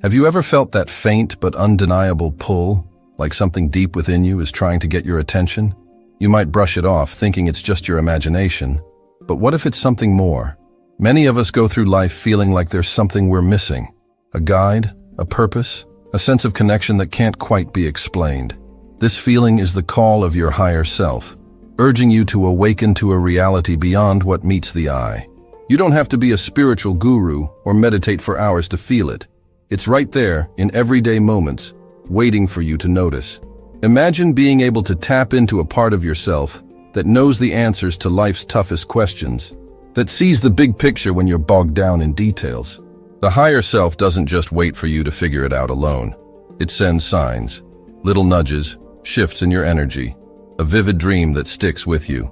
Have you ever felt that faint but undeniable pull, like something deep within you is trying to get your attention? You might brush it off, thinking it's just your imagination. But what if it's something more? Many of us go through life feeling like there's something we're missing. A guide, a purpose, a sense of connection that can't quite be explained. This feeling is the call of your higher self, urging you to awaken to a reality beyond what meets the eye. You don't have to be a spiritual guru or meditate for hours to feel it. It's right there, in everyday moments, waiting for you to notice. Imagine being able to tap into a part of yourself that knows the answers to life's toughest questions, that sees the big picture when you're bogged down in details. The higher self doesn't just wait for you to figure it out alone. It sends signs, little nudges, shifts in your energy, a vivid dream that sticks with you,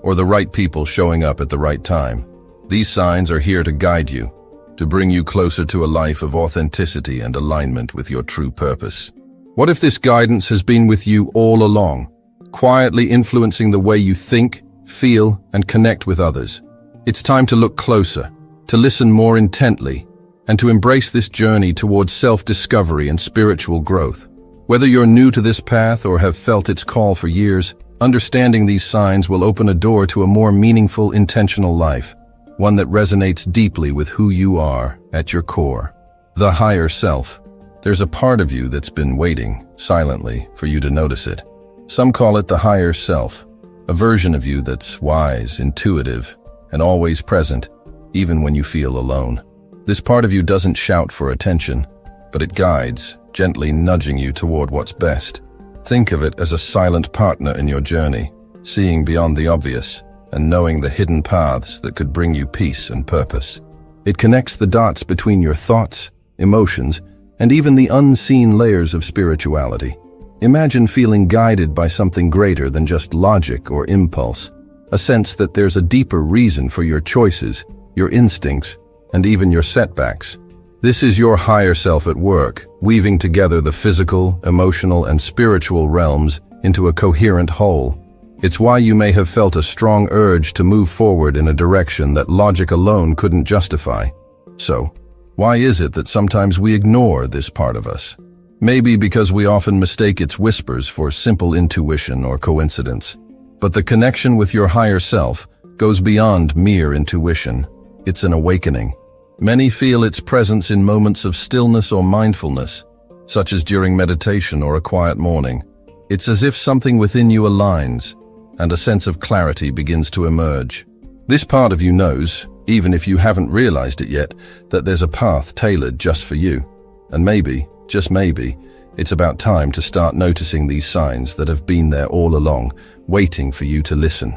or the right people showing up at the right time. These signs are here to guide you, to bring you closer to a life of authenticity and alignment with your true purpose. What if this guidance has been with you all along, quietly influencing the way you think, feel, and connect with others? It's time to look closer, to listen more intently, and to embrace this journey towards self-discovery and spiritual growth. Whether you're new to this path or have felt its call for years, understanding these signs will open a door to a more meaningful, intentional life, one that resonates deeply with who you are at your core. The higher self. There's a part of you that's been waiting, silently, for you to notice it. Some call it the higher self, a version of you that's wise, intuitive, and always present, even when you feel alone. This part of you doesn't shout for attention, but it guides, gently nudging you toward what's best. Think of it as a silent partner in your journey, seeing beyond the obvious and knowing the hidden paths that could bring you peace and purpose. It connects the dots between your thoughts, emotions, and even the unseen layers of spirituality. Imagine feeling guided by something greater than just logic or impulse, a sense that there's a deeper reason for your choices, your instincts, and even your setbacks. This is your higher self at work, weaving together the physical, emotional, and spiritual realms into a coherent whole. It's why you may have felt a strong urge to move forward in a direction that logic alone couldn't justify. So, why is it that sometimes we ignore this part of us? Maybe because we often mistake its whispers for simple intuition or coincidence. But the connection with your higher self goes beyond mere intuition. It's an awakening. Many feel its presence in moments of stillness or mindfulness, such as during meditation or a quiet morning. It's as if something within you aligns, and a sense of clarity begins to emerge. This part of you knows, even if you haven't realized it yet, that there's a path tailored just for you. And maybe, just maybe, it's about time to start noticing these signs that have been there all along, waiting for you to listen.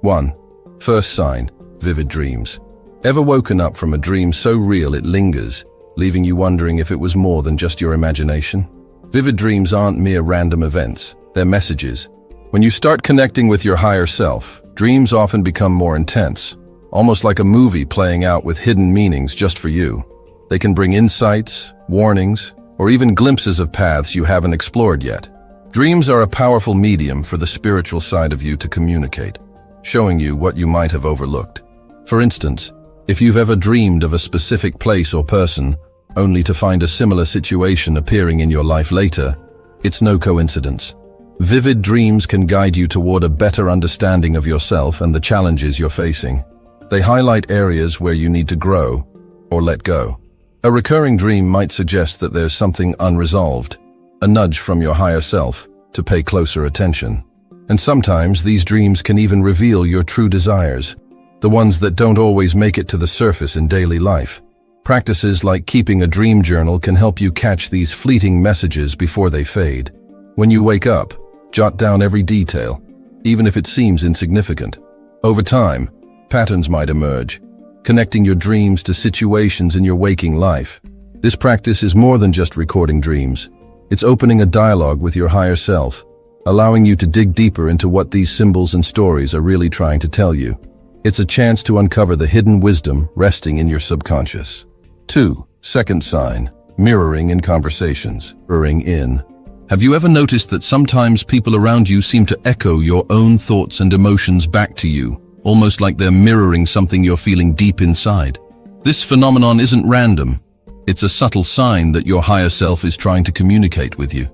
1. First sign, vivid dreams. Ever woken up from a dream so real it lingers, leaving you wondering if it was more than just your imagination? Vivid dreams aren't mere random events, they're messages. When you start connecting with your higher self, dreams often become more intense, almost like a movie playing out with hidden meanings just for you. They can bring insights, warnings, or even glimpses of paths you haven't explored yet. Dreams are a powerful medium for the spiritual side of you to communicate, showing you what you might have overlooked. For instance, if you've ever dreamed of a specific place or person, only to find a similar situation appearing in your life later, it's no coincidence. Vivid dreams can guide you toward a better understanding of yourself and the challenges you're facing. They highlight areas where you need to grow or let go. A recurring dream might suggest that there's something unresolved, a nudge from your higher self to pay closer attention. And sometimes these dreams can even reveal your true desires, the ones that don't always make it to the surface in daily life. Practices like keeping a dream journal can help you catch these fleeting messages before they fade. When you wake up, jot down every detail, even if it seems insignificant. Over time, patterns might emerge, connecting your dreams to situations in your waking life. This practice is more than just recording dreams. It's opening a dialogue with your higher self, allowing you to dig deeper into what these symbols and stories are really trying to tell you. It's a chance to uncover the hidden wisdom resting in your subconscious. 2. Second sign, mirroring in conversations. Mirroring in. Have you ever noticed that sometimes people around you seem to echo your own thoughts and emotions back to you, almost like they're mirroring something you're feeling deep inside? This phenomenon isn't random. It's a subtle sign that your higher self is trying to communicate with you.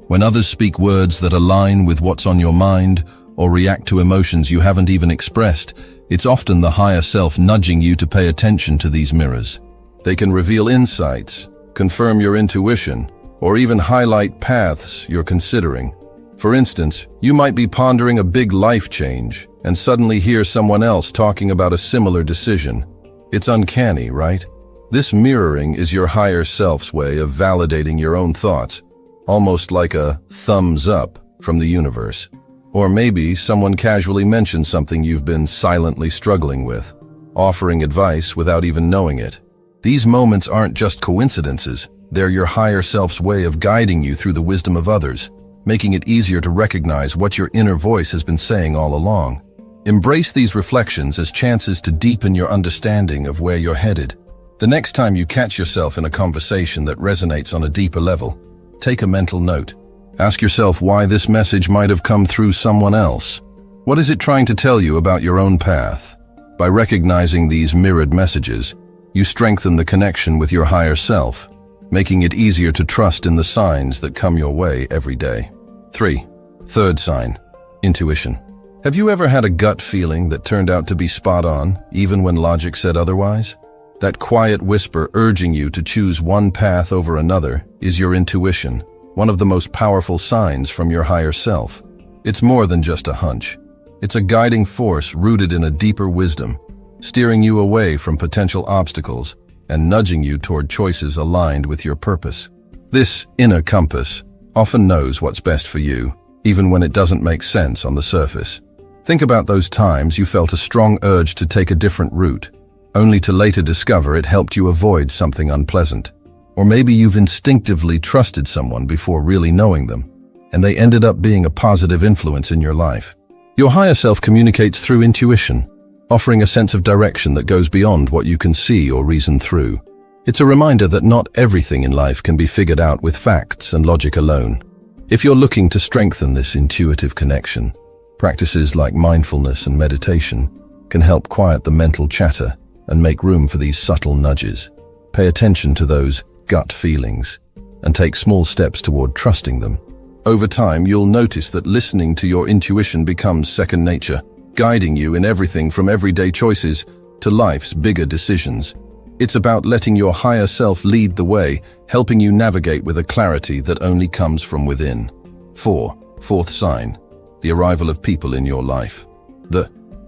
When others speak words that align with what's on your mind or react to emotions you haven't even expressed, it's often the higher self nudging you to pay attention to these mirrors. They can reveal insights, confirm your intuition, or even highlight paths you're considering. For instance, you might be pondering a big life change and suddenly hear someone else talking about a similar decision. It's uncanny, right? This mirroring is your higher self's way of validating your own thoughts, almost like a thumbs up from the universe. Or maybe someone casually mentioned something you've been silently struggling with, offering advice without even knowing it. These moments aren't just coincidences, they're your higher self's way of guiding you through the wisdom of others, making it easier to recognize what your inner voice has been saying all along. Embrace these reflections as chances to deepen your understanding of where you're headed. The next time you catch yourself in a conversation that resonates on a deeper level, take a mental note. Ask yourself why this message might have come through someone else. What is it trying to tell you about your own path? By recognizing these mirrored messages, you strengthen the connection with your higher self, making it easier to trust in the signs that come your way every day. 3. Third sign, intuition. Have you ever had a gut feeling that turned out to be spot on, even when logic said otherwise? That quiet whisper urging you to choose one path over another is your intuition, one of the most powerful signs from your higher self. It's more than just a hunch. It's a guiding force rooted in a deeper wisdom, steering you away from potential obstacles and nudging you toward choices aligned with your purpose. This inner compass often knows what's best for you, even when it doesn't make sense on the surface. Think about those times you felt a strong urge to take a different route, only to later discover it helped you avoid something unpleasant. Or maybe you've instinctively trusted someone before really knowing them, and they ended up being a positive influence in your life. Your higher self communicates through intuition, offering a sense of direction that goes beyond what you can see or reason through. It's a reminder that not everything in life can be figured out with facts and logic alone. If you're looking to strengthen this intuitive connection, practices like mindfulness and meditation can help quiet the mental chatter and make room for these subtle nudges. Pay attention to those gut feelings and take small steps toward trusting them. Over time, you'll notice that listening to your intuition becomes second nature, guiding you in everything from everyday choices to life's bigger decisions. It's about letting your higher self lead the way, helping you navigate with a clarity that only comes from within. 4. Fourth sign, the arrival of people in your life.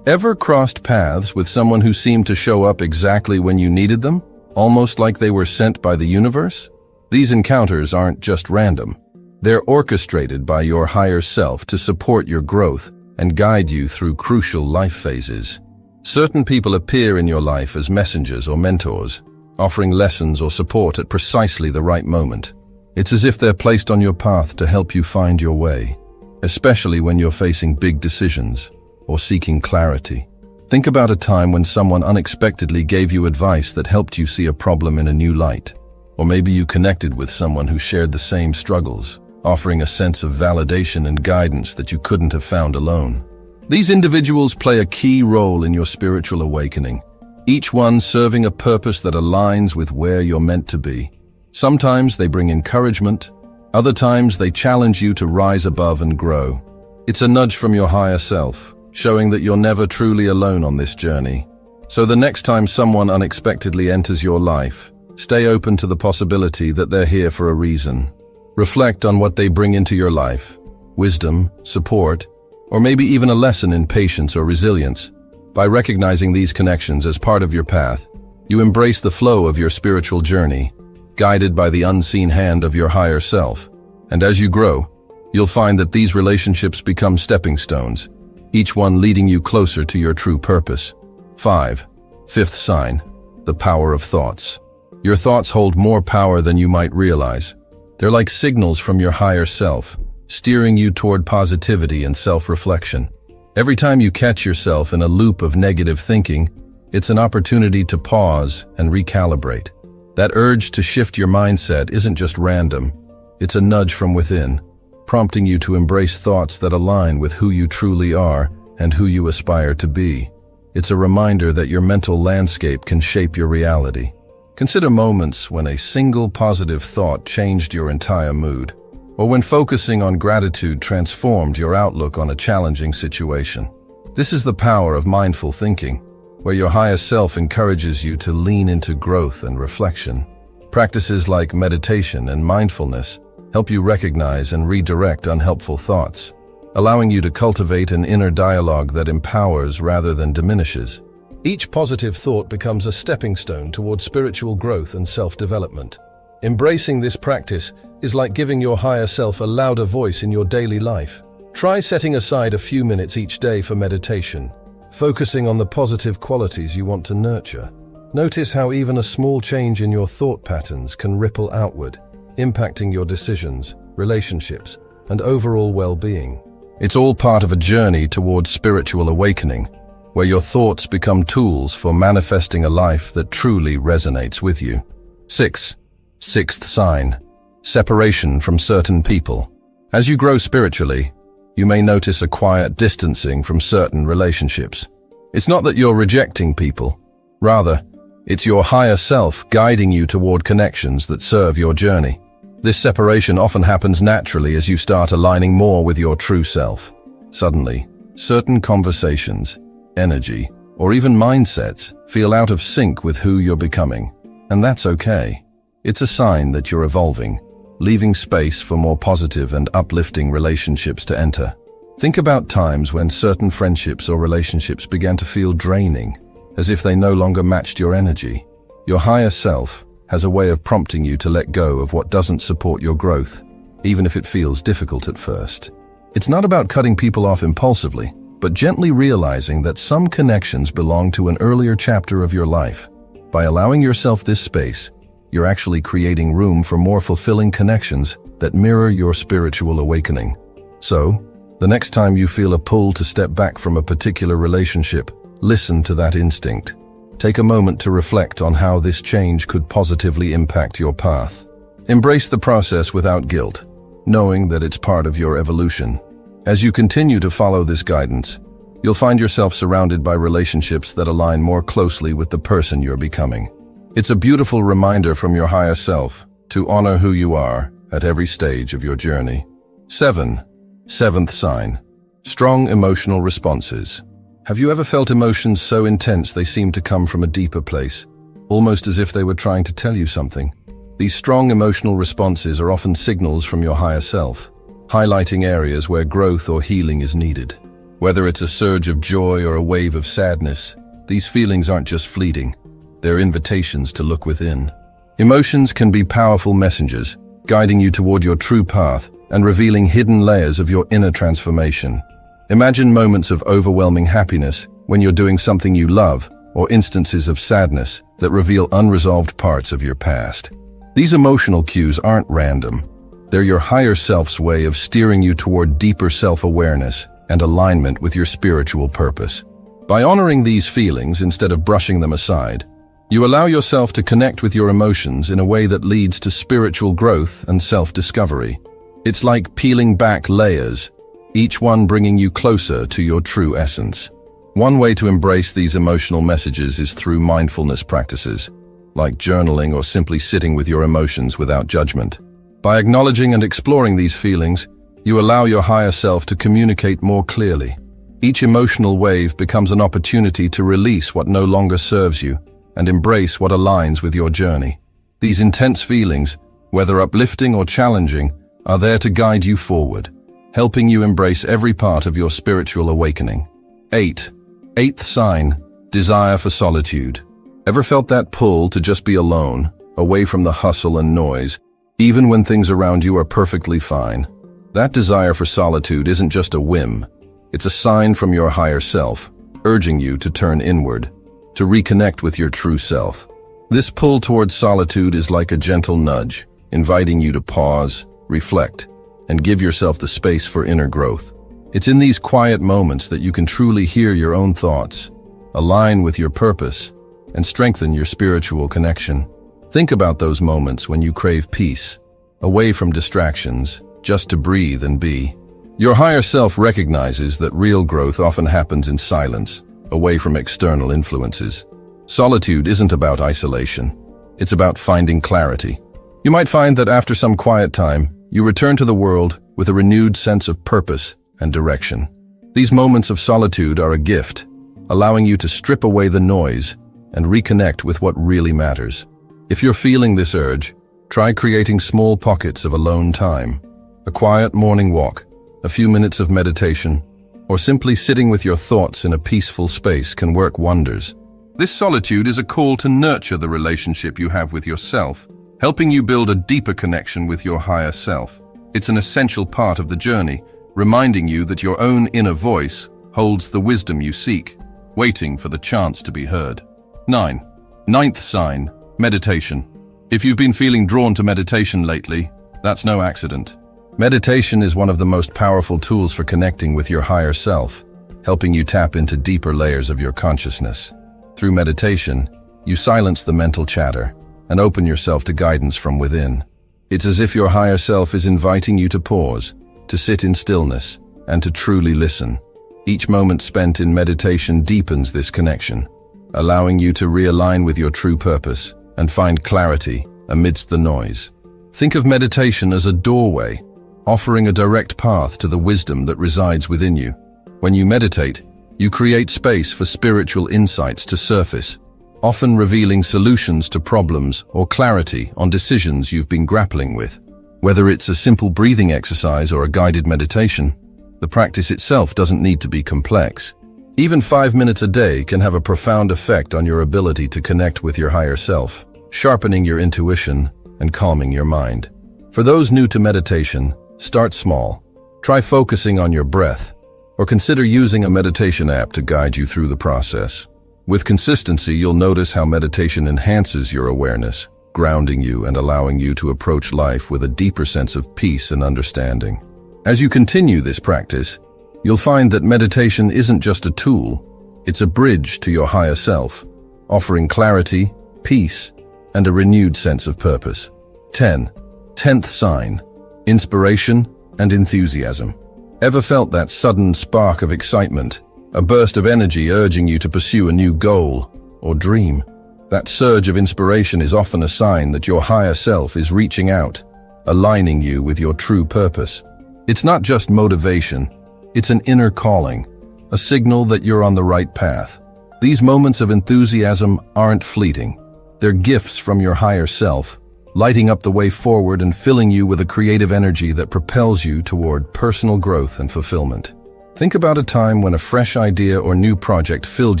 Ever crossed paths with someone who seemed to show up exactly when you needed them, almost like they were sent by the universe? These encounters aren't just random. They're orchestrated by your higher self to support your growth and guide you through crucial life phases. Certain people appear in your life as messengers or mentors, offering lessons or support at precisely the right moment. It's as if they're placed on your path to help you find your way, especially when you're facing big decisions or seeking clarity. Think about a time when someone unexpectedly gave you advice that helped you see a problem in a new light. Or maybe you connected with someone who shared the same struggles, offering a sense of validation and guidance that you couldn't have found alone. These individuals play a key role in your spiritual awakening, each one serving a purpose that aligns with where you're meant to be. Sometimes they bring encouragement, other times they challenge you to rise above and grow. It's a nudge from your higher self, showing that you're never truly alone on this journey. So the next time someone unexpectedly enters your life, stay open to the possibility that they're here for a reason. Reflect on what they bring into your life: wisdom, support, or maybe even a lesson in patience or resilience. By recognizing these connections as part of your path, you embrace the flow of your spiritual journey, guided by the unseen hand of your higher self. And as you grow, you'll find that these relationships become stepping stones, each one leading you closer to your true purpose. 5. Fifth sign, the power of thoughts. Your thoughts hold more power than you might realize. They're like signals from your higher self, steering you toward positivity and self-reflection. Every time you catch yourself in a loop of negative thinking, it's an opportunity to pause and recalibrate. That urge to shift your mindset isn't just random. It's a nudge from within, prompting you to embrace thoughts that align with who you truly are and who you aspire to be. It's a reminder that your mental landscape can shape your reality, Consider moments when a single positive thought changed your entire mood, or when focusing on gratitude transformed your outlook on a challenging situation. This is the power of mindful thinking, where your higher self encourages you to lean into growth and reflection. Practices like meditation and mindfulness help you recognize and redirect unhelpful thoughts, allowing you to cultivate an inner dialogue that empowers rather than diminishes. Each positive thought becomes a stepping stone toward spiritual growth and self-development. Embracing this practice is like giving your higher self a louder voice in your daily life. Try setting aside a few minutes each day for meditation, focusing on the positive qualities you want to nurture. Notice how even a small change in your thought patterns can ripple outward, impacting your decisions, relationships, and overall well-being. It's all part of a journey towards spiritual awakening, where your thoughts become tools for manifesting a life that truly resonates with you. 6. Sixth sign: separation from certain people. As you grow spiritually, you may notice a quiet distancing from certain relationships. It's not that you're rejecting people. Rather, it's your higher self guiding you toward connections that serve your journey. This separation often happens naturally as you start aligning more with your true self. Suddenly, certain conversations, energy, or even mindsets feel out of sync with who you're becoming. And that's okay. It's a sign that you're evolving, leaving space for more positive and uplifting relationships to enter. Think about times when certain friendships or relationships began to feel draining, as if they no longer matched your energy. Your higher self has a way of prompting you to let go of what doesn't support your growth, even if it feels difficult at first. It's not about cutting people off impulsively, but gently realizing that some connections belong to an earlier chapter of your life. By allowing yourself this space, you're actually creating room for more fulfilling connections that mirror your spiritual awakening. So, the next time you feel a pull to step back from a particular relationship, listen to that instinct. Take a moment to reflect on how this change could positively impact your path. Embrace the process without guilt, knowing that it's part of your evolution. As you continue to follow this guidance, you'll find yourself surrounded by relationships that align more closely with the person you're becoming. It's a beautiful reminder from your higher self to honor who you are at every stage of your journey. 7. Seventh sign: strong emotional responses. Have you ever felt emotions so intense they seem to come from a deeper place, almost as if they were trying to tell you something? These strong emotional responses are often signals from your higher self, highlighting areas where growth or healing is needed. Whether it's a surge of joy or a wave of sadness, these feelings aren't just fleeting. They're invitations to look within. Emotions can be powerful messengers, guiding you toward your true path and revealing hidden layers of your inner transformation. Imagine moments of overwhelming happiness when you're doing something you love, or instances of sadness that reveal unresolved parts of your past. These emotional cues aren't random. They're your higher self's way of steering you toward deeper self-awareness and alignment with your spiritual purpose. By honoring these feelings instead of brushing them aside, you allow yourself to connect with your emotions in a way that leads to spiritual growth and self-discovery. It's like peeling back layers, each one bringing you closer to your true essence. One way to embrace these emotional messages is through mindfulness practices, like journaling or simply sitting with your emotions without judgment. By acknowledging and exploring these feelings, you allow your higher self to communicate more clearly. Each emotional wave becomes an opportunity to release what no longer serves you and embrace what aligns with your journey. These intense feelings, whether uplifting or challenging, are there to guide you forward, helping you embrace every part of your spiritual awakening. 8. Eighth sign: desire for solitude. Ever felt that pull to just be alone, away from the hustle and noise, even when things around you are perfectly fine? That desire for solitude isn't just a whim. It's a sign from your higher self, urging you to turn inward, to reconnect with your true self. This pull towards solitude is like a gentle nudge, inviting you to pause, reflect, and give yourself the space for inner growth. It's in these quiet moments that you can truly hear your own thoughts, align with your purpose, and strengthen your spiritual connection. Think about those moments when you crave peace, away from distractions, just to breathe and be. Your higher self recognizes that real growth often happens in silence, away from external influences. Solitude isn't about isolation. It's about finding clarity. You might find that after some quiet time, you return to the world with a renewed sense of purpose and direction. These moments of solitude are a gift, allowing you to strip away the noise and reconnect with what really matters. If you're feeling this urge, try creating small pockets of alone time. A quiet morning walk, a few minutes of meditation, or simply sitting with your thoughts in a peaceful space can work wonders. This solitude is a call to nurture the relationship you have with yourself, helping you build a deeper connection with your higher self. It's an essential part of the journey, reminding you that your own inner voice holds the wisdom you seek, waiting for the chance to be heard. 9. Ninth sign, meditation. If you've been feeling drawn to meditation lately, that's no accident. Meditation is one of the most powerful tools for connecting with your higher self, helping you tap into deeper layers of your consciousness. Through meditation, you silence the mental chatter and open yourself to guidance from within. It's as if your higher self is inviting you to pause, to sit in stillness, and to truly listen. Each moment spent in meditation deepens this connection, allowing you to realign with your true purpose and find clarity amidst the noise. Think of meditation as a doorway, offering a direct path to the wisdom that resides within you. When you meditate, you create space for spiritual insights to surface, often revealing solutions to problems or clarity on decisions you've been grappling with. Whether it's a simple breathing exercise or a guided meditation, the practice itself doesn't need to be complex. Even 5 minutes a day can have a profound effect on your ability to connect with your higher self, sharpening your intuition and calming your mind. For those new to meditation, start small. Try focusing on your breath, or consider using a meditation app to guide you through the process. With consistency, you'll notice how meditation enhances your awareness, grounding you and allowing you to approach life with a deeper sense of peace and understanding. As you continue this practice, you'll find that meditation isn't just a tool, it's a bridge to your higher self, offering clarity, peace, and a renewed sense of purpose. 10. 10th sign, inspiration and enthusiasm. Ever felt that sudden spark of excitement, a burst of energy urging you to pursue a new goal or dream? That surge of inspiration is often a sign that your higher self is reaching out, aligning you with your true purpose. It's not just motivation, it's an inner calling, a signal that you're on the right path. These moments of enthusiasm aren't fleeting. They're gifts from your higher self, lighting up the way forward and filling you with a creative energy that propels you toward personal growth and fulfillment. Think about a time when a fresh idea or new project filled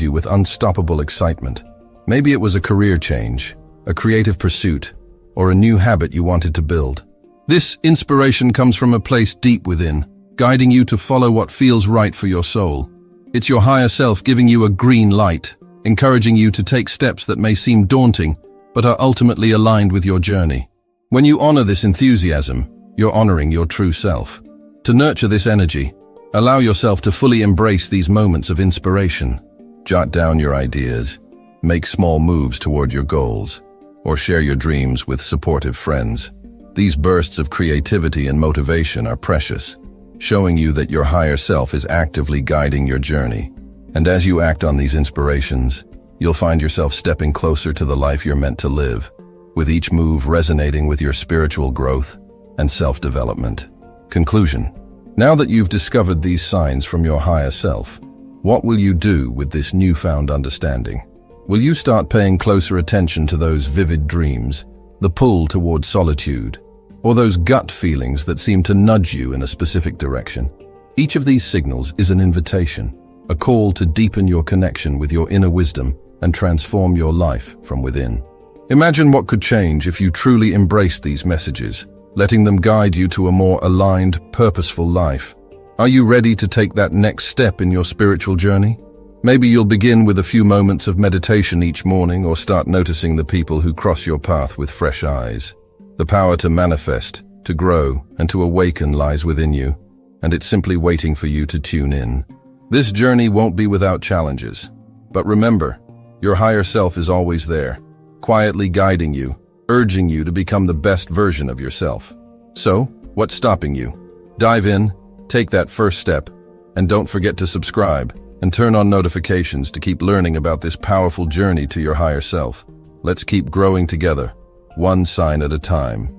you with unstoppable excitement. Maybe it was a career change, a creative pursuit, or a new habit you wanted to build. This inspiration comes from a place deep within, guiding you to follow what feels right for your soul. It's your higher self giving you a green light, encouraging you to take steps that may seem daunting, but are ultimately aligned with your journey. When you honor this enthusiasm, you're honoring your true self. To nurture this energy, allow yourself to fully embrace these moments of inspiration. Jot down your ideas, make small moves toward your goals, or share your dreams with supportive friends. These bursts of creativity and motivation are precious, showing you that your higher self is actively guiding your journey. And as you act on these inspirations, you'll find yourself stepping closer to the life you're meant to live, with each move resonating with your spiritual growth and self-development. Conclusion. Now that you've discovered these signs from your higher self, what will you do with this newfound understanding? Will you start paying closer attention to those vivid dreams, the pull towards solitude, or those gut feelings that seem to nudge you in a specific direction? Each of these signals is an invitation, a call to deepen your connection with your inner wisdom and transform your life from within. Imagine what could change if you truly embraced these messages, letting them guide you to a more aligned, purposeful life. Are you ready to take that next step in your spiritual journey? Maybe you'll begin with a few moments of meditation each morning, or start noticing the people who cross your path with fresh eyes. The power to manifest, to grow, and to awaken lies within you, and it's simply waiting for you to tune in. This journey won't be without challenges, but remember, your higher self is always there, quietly guiding you, urging you to become the best version of yourself. So, what's stopping you? Dive in, take that first step, and don't forget to subscribe and turn on notifications to keep learning about this powerful journey to your higher self. Let's keep growing together, one sign at a time.